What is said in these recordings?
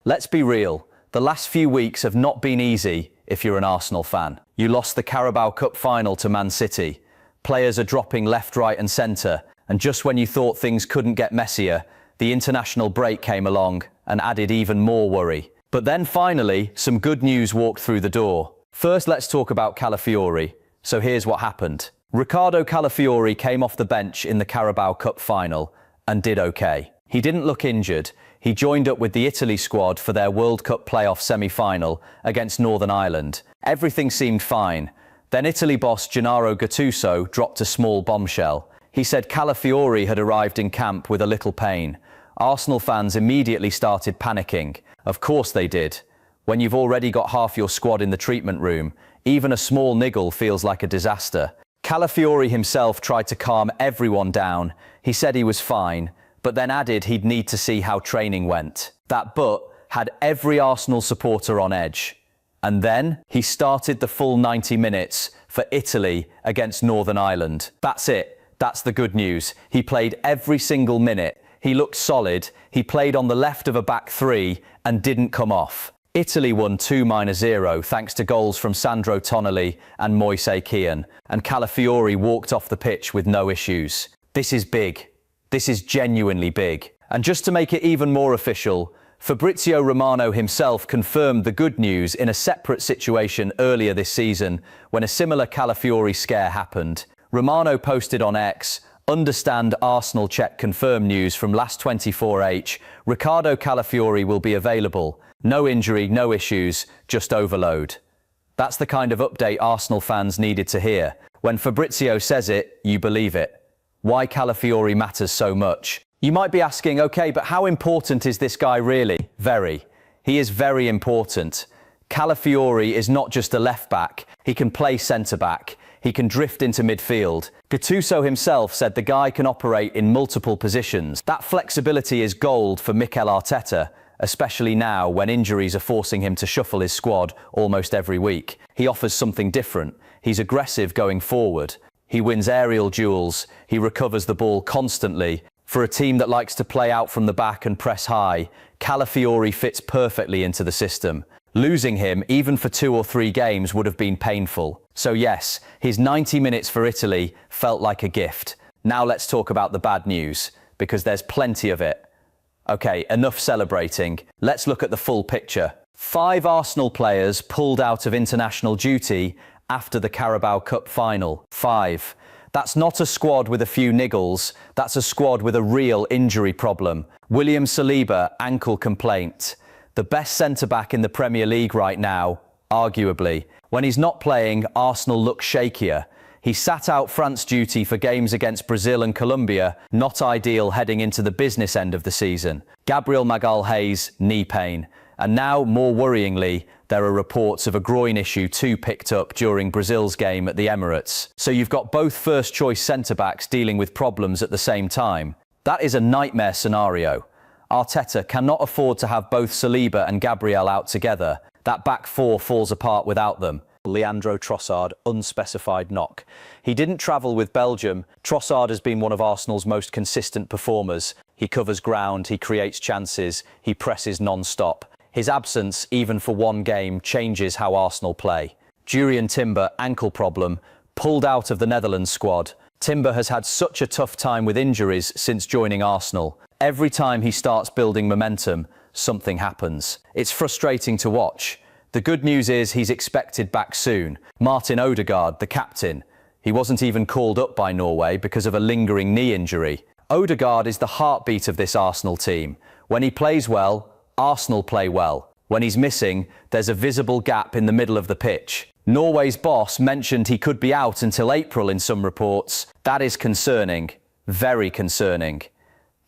Let's be real, the last few weeks have not been easy if you're an Arsenal fan. You lost the Carabao Cup final to Man City. Players are dropping left, right and centre, and just when you thought things couldn't get messier, the international break came along and added even more worry. But then finally, some good news walked through the door. First, let's talk about Calafiori. So here's what happened. Riccardo Calafiori came off the bench in the Carabao Cup final and did okay. He didn't look injured. He joined up with the Italy squad for their World Cup playoff semi-final against Northern Ireland. Everything seemed fine. Then Italy boss Gennaro Gattuso dropped a small bombshell. He said Calafiori had arrived in camp with a little pain. Arsenal fans immediately started panicking. Of course they did. When you've already got half your squad in the treatment room, even a small niggle feels like a disaster. Calafiori himself tried to calm everyone down. He said he was fine, but then added he'd need to see how training went. That but had every Arsenal supporter on edge. And then he started the full 90 minutes for Italy against Northern Ireland. That's it. That's the good news. He played every single minute. He looked solid. He played on the left of a back three and didn't come off. Italy won 2-0 thanks to goals from Sandro Tonali and Moise Kean, and Calafiori walked off the pitch with no issues. This is big. This is genuinely big. And just to make it even more official, Fabrizio Romano himself confirmed the good news in a separate situation earlier this season when a similar Calafiori scare happened. Romano posted on X, "Understand Arsenal check confirm news from last 24h. Riccardo Calafiori will be available. No injury, no issues, just overload." That's the kind of update Arsenal fans needed to hear. When Fabrizio says it, you believe it. Why Calafiori matters so much. You might be asking, okay, but how important is this guy really? Very. He is very important. Calafiori is not just a left-back. He can play centre-back. He can drift into midfield. Gattuso himself said the guy can operate in multiple positions. That flexibility is gold for Mikel Arteta, especially now when injuries are forcing him to shuffle his squad almost every week. He offers something different. He's aggressive going forward. He wins aerial duels. He recovers the ball constantly. For a team that likes to play out from the back and press high, Calafiori fits perfectly into the system. Losing him, even for 2 or 3 games, would have been painful. So yes, his 90 minutes for Italy felt like a gift. Now let's talk about the bad news, because there's plenty of it. Okay, enough celebrating. Let's look at the full picture. 5 Arsenal players pulled out of international duty after the Carabao Cup final. 5. That's not a squad with a few niggles. That's a squad with a real injury problem. William Saliba, ankle complaint. The best centre-back in the Premier League right now, arguably. When he's not playing, Arsenal look shakier. He sat out France duty for games against Brazil and Colombia, not ideal heading into the business end of the season. Gabriel Magalhaes, knee pain. And now, more worryingly, there are reports of a groin issue too picked up during Brazil's game at the Emirates. So you've got both first-choice centre-backs dealing with problems at the same time. That is a nightmare scenario. Arteta cannot afford to have both Saliba and Gabriel out together. That back four falls apart without them. Leandro Trossard, unspecified knock. He didn't travel with Belgium. Trossard has been one of Arsenal's most consistent performers. He covers ground, he creates chances, he presses non-stop. His absence, even for one game, changes how Arsenal play. Jurriën Timber, ankle problem, pulled out of the Netherlands squad. Timber has had such a tough time with injuries since joining Arsenal. Every time he starts building momentum, something happens. It's frustrating to watch. The good news is he's expected back soon. Martin Odegaard, the captain. He wasn't even called up by Norway because of a lingering knee injury. Odegaard is the heartbeat of this Arsenal team. When he plays well, Arsenal play well. When he's missing, there's a visible gap in the middle of the pitch. Norway's boss mentioned he could be out until April in some reports. That is concerning. Very concerning.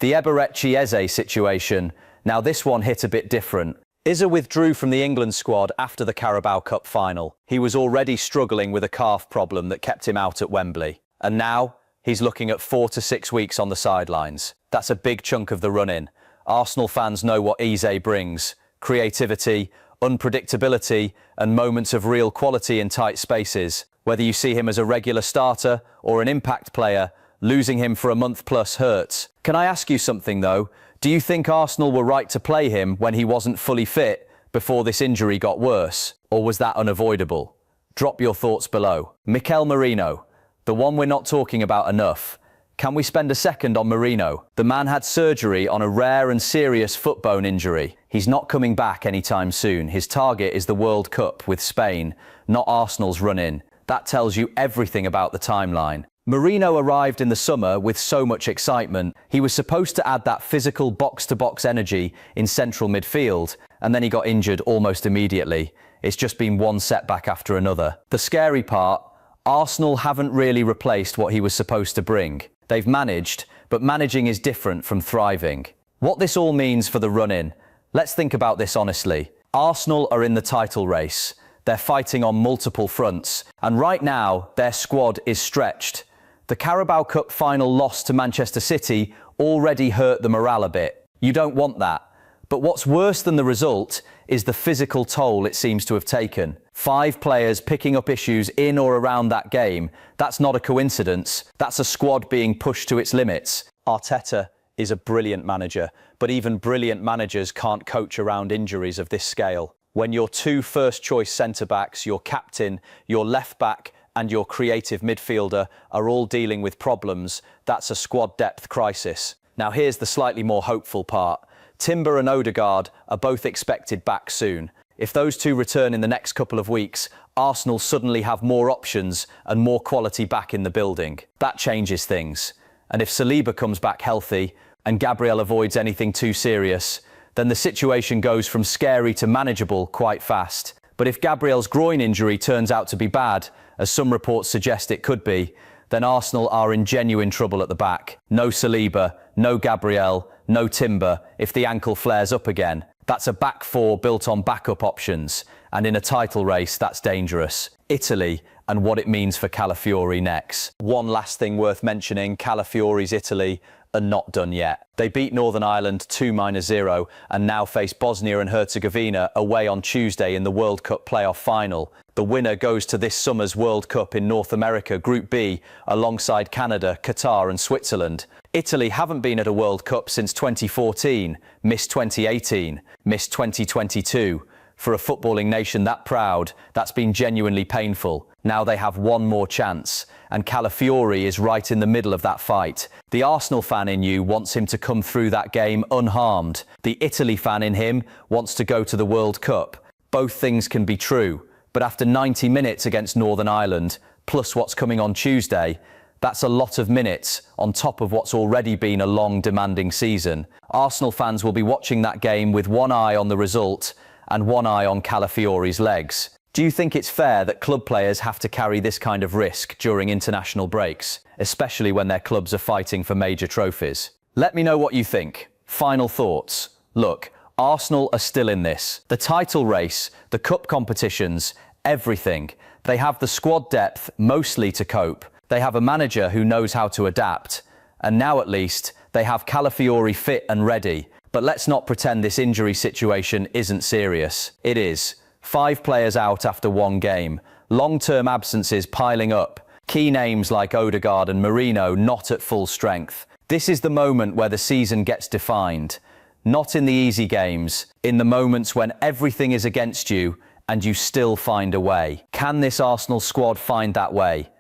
The Eberechi Eze situation. Now this one hit a bit different. Eze withdrew from the England squad after the Carabao Cup final. He was already struggling with a calf problem that kept him out at Wembley. And now, he's looking at 4 to 6 weeks on the sidelines. That's a big chunk of the run-in. Arsenal fans know what Eze brings. Creativity, unpredictability, and moments of real quality in tight spaces. Whether you see him as a regular starter or an impact player, losing him for a month plus hurts. Can I ask you something though? Do you think Arsenal were right to play him when he wasn't fully fit before this injury got worse? Or was that unavoidable? Drop your thoughts below. Mikel Merino, the one we're not talking about enough. Can we spend a second on Merino? The man had surgery on a rare and serious foot bone injury. He's not coming back anytime soon. His target is the World Cup with Spain, not Arsenal's run-in. That tells you everything about the timeline. Merino arrived in the summer with so much excitement. He was supposed to add that physical box-to-box energy in central midfield, and then he got injured almost immediately. It's just been one setback after another. The scary part, Arsenal haven't really replaced what he was supposed to bring. They've managed, but managing is different from thriving. What this all means for the run-in, let's think about this honestly. Arsenal are in the title race. They're fighting on multiple fronts, and right now, their squad is stretched. The Carabao Cup final loss to Manchester City already hurt the morale a bit. You don't want that. But what's worse than the result is the physical toll it seems to have taken. 5 players picking up issues in or around that game. That's not a coincidence. That's a squad being pushed to its limits. Arteta is a brilliant manager, but even brilliant managers can't coach around injuries of this scale. When your 2 first-choice centre-backs, your captain, your left-back and your creative midfielder are all dealing with problems, that's a squad depth crisis. Now here's the slightly more hopeful part. Timber and Odegaard are both expected back soon. If those 2 return in the next couple of weeks, Arsenal suddenly have more options and more quality back in the building. That changes things. And if Saliba comes back healthy and Gabriel avoids anything too serious, then the situation goes from scary to manageable quite fast. But if Gabriel's groin injury turns out to be bad, as some reports suggest it could be, then Arsenal are in genuine trouble at the back. No Saliba, no Gabriel, no Timber. If the ankle flares up again, that's a back 4 built on backup options. And in a title race, that's dangerous. Italy and what it means for Calafiori next. One last thing worth mentioning, Calafiori's Italy are not done yet. They beat Northern Ireland 2-0 and now face Bosnia and Herzegovina away on Tuesday in the World Cup playoff final. The winner goes to this summer's World Cup in North America, Group B, alongside Canada, Qatar and Switzerland. Italy haven't been at a World Cup since 2014, missed 2018, missed 2022. For a footballing nation that proud, that's been genuinely painful. Now they have one more chance, and Calafiori is right in the middle of that fight. The Arsenal fan in you wants him to come through that game unharmed. The Italy fan in him wants to go to the World Cup. Both things can be true, but after 90 minutes against Northern Ireland, plus what's coming on Tuesday, that's a lot of minutes on top of what's already been a long, demanding season. Arsenal fans will be watching that game with one eye on the result and one eye on Calafiori's legs. Do you think it's fair that club players have to carry this kind of risk during international breaks, especially when their clubs are fighting for major trophies? Let me know what you think. Final thoughts. Look, Arsenal are still in this. The title race, the cup competitions, everything. They have the squad depth mostly to cope. They have a manager who knows how to adapt. And now at least, they have Calafiori fit and ready. But let's not pretend this injury situation isn't serious. It is. 5 players out after one game. Long-term absences piling up. Key names like Odegaard and Merino not at full strength. This is the moment where the season gets defined. Not in the easy games, in the moments when everything is against you and you still find a way. Can this Arsenal squad find that way?